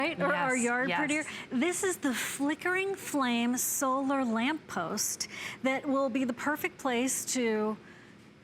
Right? Or our yard prettier. This is the Flickering Flame solar lamp post that will be the perfect place to,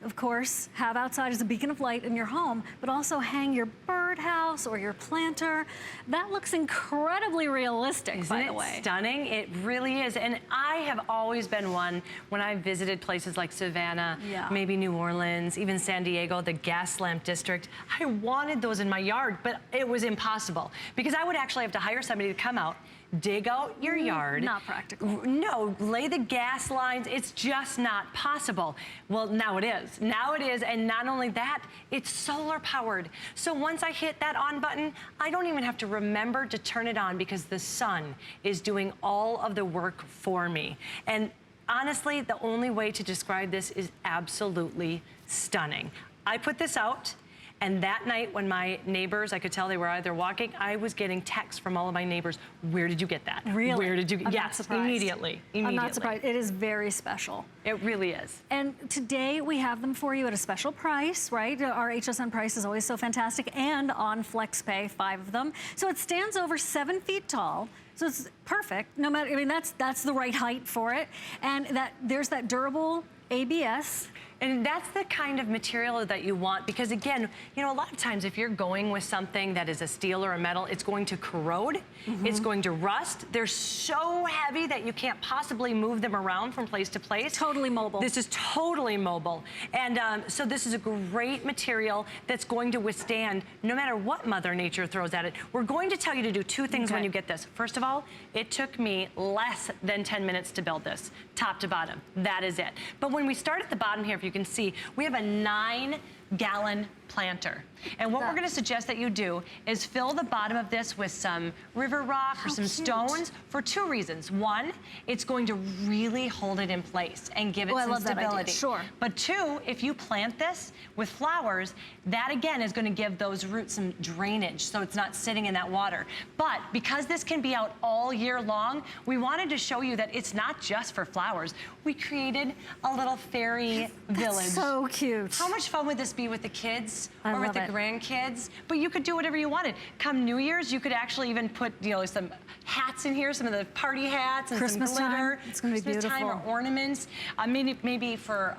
of course, have outside as a beacon of light in your home, but also hang your birdhouse or your planter. That looks incredibly realistic, by the way. Isn't it stunning? It really is. And I have always been one, when I visited places like Savannah, maybe New Orleans, even San Diego, the gas lamp district, I wanted those in my yard, but it was impossible because I would actually have to hire somebody to come out, dig out your yard. Not practical. No, lay the gas lines. It's just not possible. Well, now it is. Now it is, and not only that, it's solar powered. So once I hit that on button, I don't even have to remember to turn it on because the sun is doing all of the work for me. And honestly, the only way to describe this is absolutely stunning. I put this out. And that night when my neighbors, I could tell they were either walking, I was getting texts from all of my neighbors, where did you get that? Really? Where did you get? Yes, immediately. I'm not surprised. It is very special. It really is. And today we have them for you at a special price, right? Our HSN price is always so fantastic, and on FlexPay, 5 of them. So it stands over 7 feet tall. So it's perfect. No matter, I mean, that's the right height for it. And there's that durable ABS. And that's the kind of material that you want because, again, you know, a lot of times if you're going with something that is a steel or a metal, it's going to corrode, it's going to rust. They're so heavy that you can't possibly move them around from place to place. Totally mobile. This is totally mobile. And so this is a great material that's going to withstand no matter what Mother Nature throws at it. We're going to tell you to do 2 things when you get this. First of all, it took me less than 10 minutes to build this, top to bottom. That is it. But when we start at the bottom here, if you can see, we have a 9-gallon planter. And what we're gonna suggest that you do is fill the bottom of this with some river rock or some stones for 2 reasons. 1, it's going to really hold it in place and give it some stability. Sure. But 2, if you plant this with flowers, that again is gonna give those roots some drainage so it's not sitting in that water. But because this can be out all year long, we wanted to show you that it's not just for flowers. We created a little fairy village. So cute. How much fun would this be with the kids or with the grandkids? But you could do whatever you wanted. Come New Year's, you could actually even put, you know, some hats in here, some of the party hats and Christmas some glitter. Time. It's gonna be beautiful. Christmas time or ornaments. Maybe for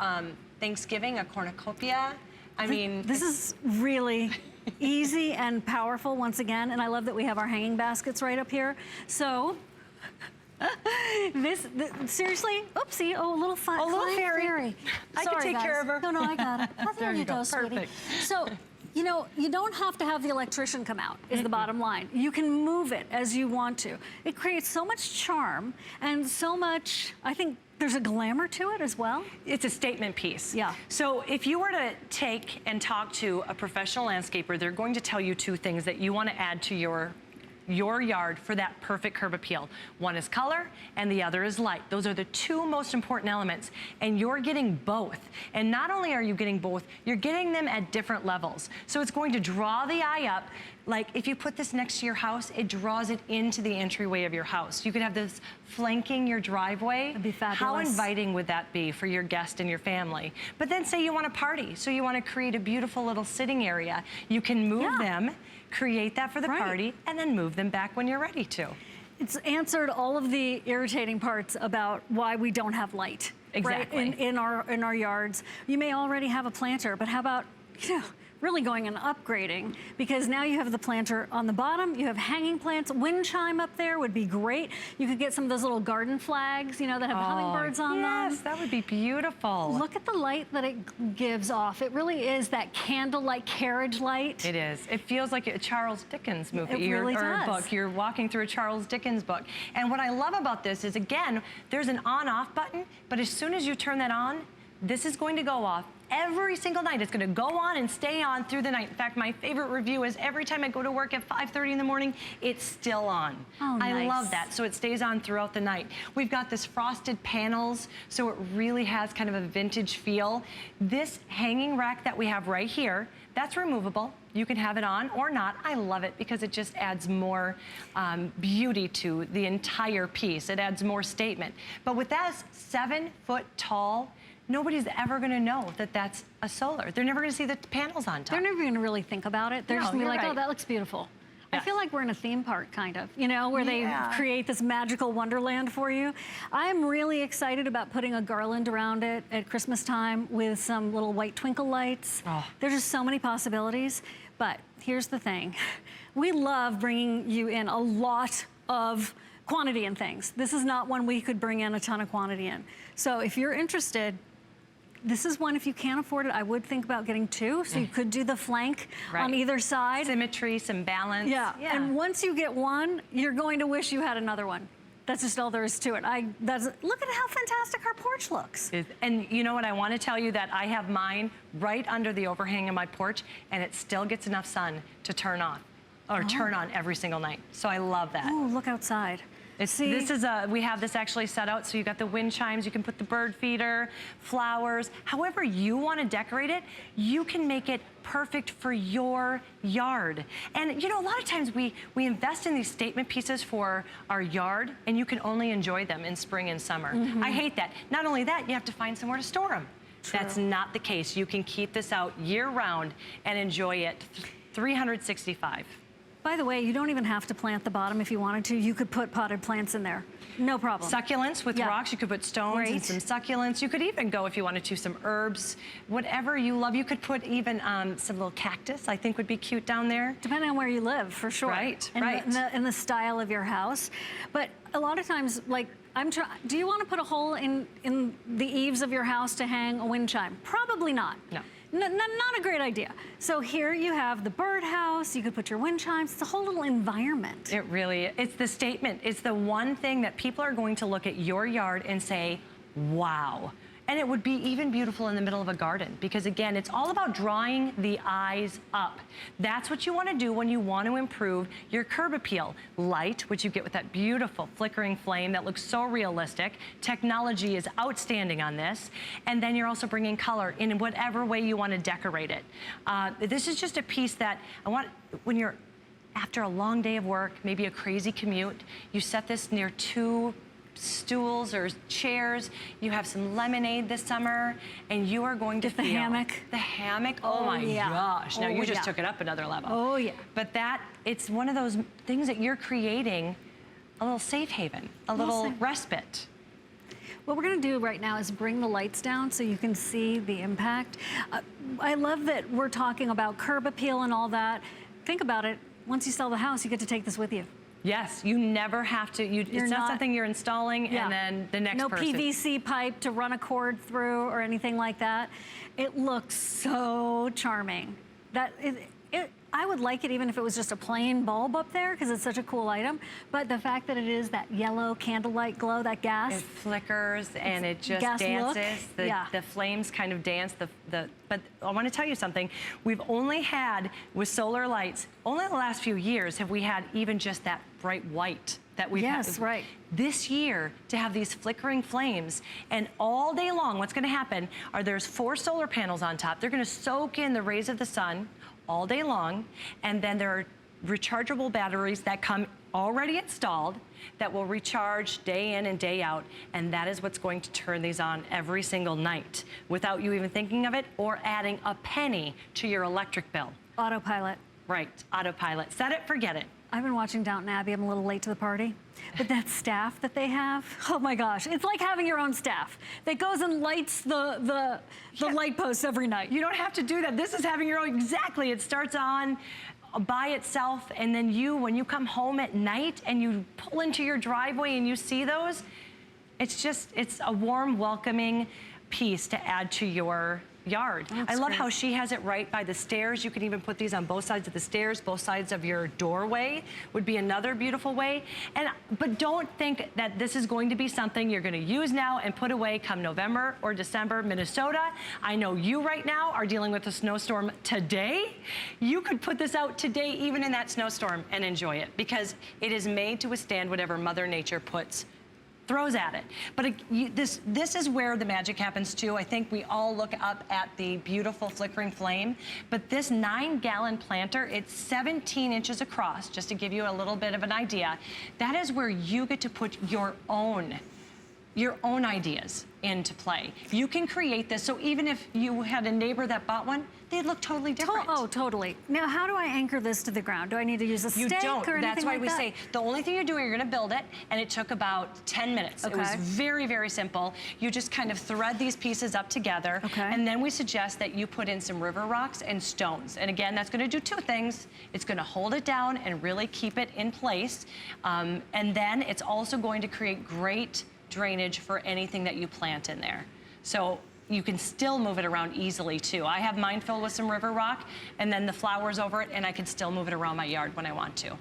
Thanksgiving, a cornucopia. I mean, this is really easy and powerful once again, and I love that we have our hanging baskets right up here. So. Seriously, oopsie, a little fairy. I can take care of her. No, I got it. There you go, sweetie. Perfect. So, you know, you don't have to have the electrician come out, is the bottom line. You can move it as you want to. It creates so much charm and so much, I think, there's a glamour to it as well. It's a statement piece. Yeah. So if you were to take and talk to a professional landscaper, they're going to tell you 2 things that you want to add to your yard for that perfect curb appeal. 1 is color and the other is light. Those are the 2 most important elements, and you're getting both. And not only are you getting both, you're getting them at different levels. So it's going to draw the eye up. Like if you put this next to your house, it draws it into the entryway of your house. You could have this flanking your driveway. That'd be fabulous. How inviting would that be for your guest and your family? But then say you want a party, so you want to create a beautiful little sitting area. You can move them, create that for the party, and then move them back when you're ready to. It's answered all of the irritating parts about why we don't have light. Exactly. Right? In our yards. You may already have a planter, but how about, you know, really going and upgrading, because now you have the planter on the bottom, you have hanging plants, wind chime up there would be great. You could get some of those little garden flags, you know, that have hummingbirds on them. Yes, that would be beautiful. Look at the light that it gives off. It really is that candlelight carriage light. It is. It feels like a Charles Dickens movie or a book. You're walking through a Charles Dickens book. And what I love about this is, again, there's an on-off button, but as soon as you turn that on, this is going to go off every single night. It's going to go on and stay on through the night. In fact, my favorite review is every time I go to work at 5:30 in the morning, it's still on. Oh, nice. I love that. So it stays on throughout the night. We've got this frosted panels, so it really has kind of a vintage feel. This hanging rack that we have right here, that's removable. You can have it on or not. I love it because it just adds more beauty to the entire piece. It adds more statement. But with that 7 foot tall, nobody's ever gonna know that that's a solar. They're never gonna see the panels on top. They're never gonna really think about it. They're just gonna be like, oh, that looks beautiful. I feel like we're in a theme park, kind of, you know, where they create this magical wonderland for you. I'm really excited about putting a garland around it at Christmas time with some little white twinkle lights. Oh. There's just so many possibilities. But here's the thing. We love bringing you in a lot of quantity in things. This is not one we could bring in a ton of quantity in. So if you're interested, this is one, if you can't afford it, I would think about getting two. So you could do the flank on either side. Symmetry, some balance. Yeah. And once you get one, you're going to wish you had another one. That's just all there is to it. Look at how fantastic our porch looks. And you know what, I want to tell you that I have mine right under the overhang of my porch, and it still gets enough sun to turn on, or turn on every single night. So I love that. Oh, look outside. We have this actually set out, so you got the wind chimes, you can put the bird feeder, flowers, however you want to decorate it, you can make it perfect for your yard. And you know, a lot of times we invest in these statement pieces for our yard, and you can only enjoy them in spring and summer. I hate that. Not only that, you have to find somewhere to store them. True. That's not the case. You can keep this out year round and enjoy it 365. By the way, you don't even have to plant the bottom if you wanted to. You could put potted plants in there. No problem. Succulents with rocks. You could put stones and some succulents. You could even go, if you wanted to, some herbs, whatever you love. You could put even some little cactus, I think would be cute down there. Depending on where you live, for sure. Right, and the style of your house. But a lot of times, like, do you want to put a hole in the eaves of your house to hang a wind chime? Probably not. No. Not a great idea. So here you have the birdhouse, you could put your wind chimes, it's a whole little environment. It really is. It's the statement. It's the one thing that people are going to look at your yard and say, wow. And it would be even beautiful in the middle of a garden, because again, it's all about drawing the eyes up. That's what you want to do when you want to improve your curb appeal. Light, which you get with that beautiful flickering flame that looks so realistic. Technology is outstanding on this. And then you're also bringing color in whatever way you want to decorate it. This is just a piece that I want, when you're after a long day of work, maybe a crazy commute, you set this near two stools or chairs, you have some lemonade this summer, and you are going to feel the hammock. The hammock, oh my gosh. Now you just took it up another level. Oh yeah. But it's one of those things that you're creating a little safe haven, a little respite. What we're gonna do right now is bring the lights down so you can see the impact. I love that we're talking about curb appeal and all that. Think about it, once you sell the house, you get to take this with you. Yes, you never have to, it's not something you're installing and then the next person. No PVC pipe to run a cord through or anything like that. It looks so charming. I would like it even if it was just a plain bulb up there, because it's such a cool item. But the fact that it is that yellow candlelight glow, that gas. It flickers and it just dances. The flames kind of dance. But I want to tell you something. We've only had, with solar lights, only the last few years have we had even just that bright white that we've had. Yes, right. This year, to have these flickering flames, and all day long, what's going to happen are there's 4 solar panels on top. They're going to soak in the rays of the sun all day long, and then there are rechargeable batteries that come already installed that will recharge day in and day out, and that is what's going to turn these on every single night without you even thinking of it or adding a penny to your electric bill. Autopilot. Right, autopilot. Set it, forget it. I've been watching Downton Abbey. I'm a little late to the party. But that staff that they have, oh my gosh, it's like having your own staff that goes and lights the light posts every night. You don't have to do that. This is having your own, exactly. It starts on by itself, and then when you come home at night and you pull into your driveway and you see those, it's a warm, welcoming piece to add to your yard. I love how she has it right by the stairs. You can even put these on both sides of the stairs. Both sides of your doorway would be another beautiful way. But don't think that this is going to be something you're going to use now and put away come November or December. Minnesota, I know you right now are dealing with a snowstorm today. You could put this out today, even in that snowstorm, and enjoy it, because it is made to withstand whatever Mother Nature throws at it. But this is where the magic happens too. I think we all look up at the beautiful flickering flame, but this 9-gallon planter, it's 17 inches across, just to give you a little bit of an idea. That is where you get to put your own your own ideas into play. You can create this, so even if you had a neighbor that bought one, they'd look totally different. Oh, totally. Now, how do I anchor this to the ground? Do I need to use a stake You don't. or anything That's why like we that? say the only thing you're doing, you're gonna build it, and it took about 10 minutes. It was Okay. very, very simple. You just kind of thread these pieces up together, Okay. and then we suggest that you put in some river rocks and stones. And again, that's gonna do two things. It's gonna hold it down and really keep it in place. And then it's also going to create great drainage for anything that you plant in there. So you can still move it around easily too. I have mine filled with some river rock and then the flowers over it, and I can still move it around my yard when I want to.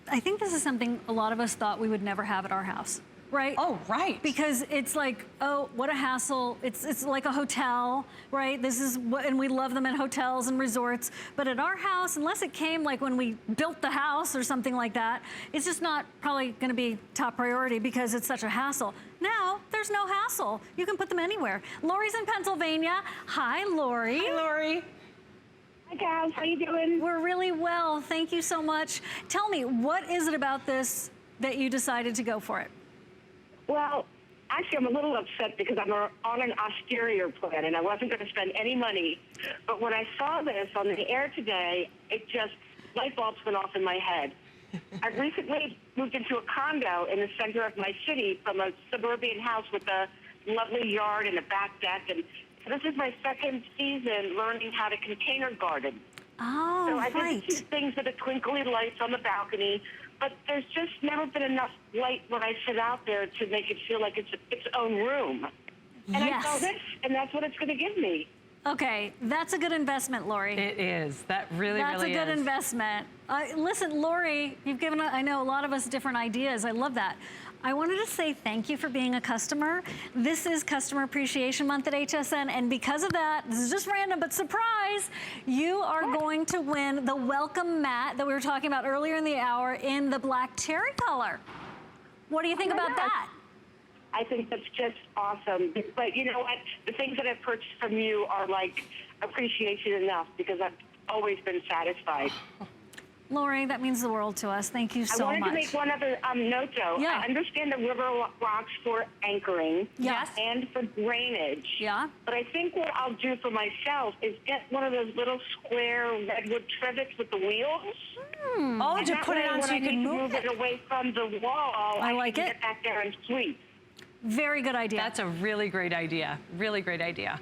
I think this is something a lot of us thought we would never have at our house, right? Oh, right. Because it's like, oh, what a hassle. It's like a hotel, right? This is what, and we love them at hotels and resorts. But at our house, unless it came like when we built the house or something like that, it's just not probably gonna be top priority because it's such a hassle. Now, there's no hassle. You can put them anywhere. Lori's in Pennsylvania. Hi, Lori. Hi, Lori. Hi, guys. How you doing? We're really well. Thank you so much. Tell me, what is it about this that you decided to go for it? Well, actually, I'm a little upset because I'm on an austere plan, and I wasn't going to spend any money. But when I saw this on the air today, it just, light bulbs went off in my head. I recently moved into a condo in the center of my city from a suburban house with a lovely yard and a back deck. And this is my second season learning how to container garden. Oh, So I right. did see things with the twinkly lights on the balcony, but there's just never been enough light when I sit out there to make it feel like it's its own room. And I saw Yes. this, and that's what it's going to give me. Okay, that's a good investment, Lori. It is. That really, That's really a good is. investment. Listen, Lori, you've given, I know, a lot of us different ideas. I love that. I wanted to say thank you for being a customer. This is Customer Appreciation Month at HSN, and because of that, this is just random, but surprise, you are going to win the welcome mat that we were talking about earlier in the hour in the black cherry color. What do you think Oh my about gosh. that? I think that's just awesome. But you know what? The things that I've purchased from you are like appreciation enough because I've always been satisfied. Lori, that means the world to us. Thank you so I wanted much. to make one other note, though. Yeah. I understand the river rocks for anchoring Yes. and for drainage. Yeah. But I think what I'll do for myself is get one of those little square redwood trivets with the wheels. Oh, And to that put it way, on when so I you need can to move it. away from the wall, I like can it. get back there and sweep. Very good idea. That's a really great idea. Really great idea.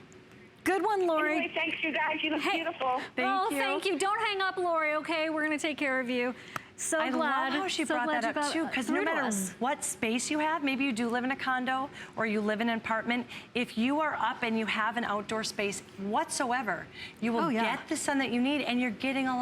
Good one, Lori. Anyway, thanks, you guys. You look Hey. beautiful. Thank you. Don't hang up, Lori, okay? We're going to take care of you. So I glad. love how she so brought glad that you up got too, because no through to matter us. what space you have, maybe you do live in a condo or you live in an apartment, if you are up and you have an outdoor space whatsoever, you will Oh, yeah. get the sun that you need and you're getting all of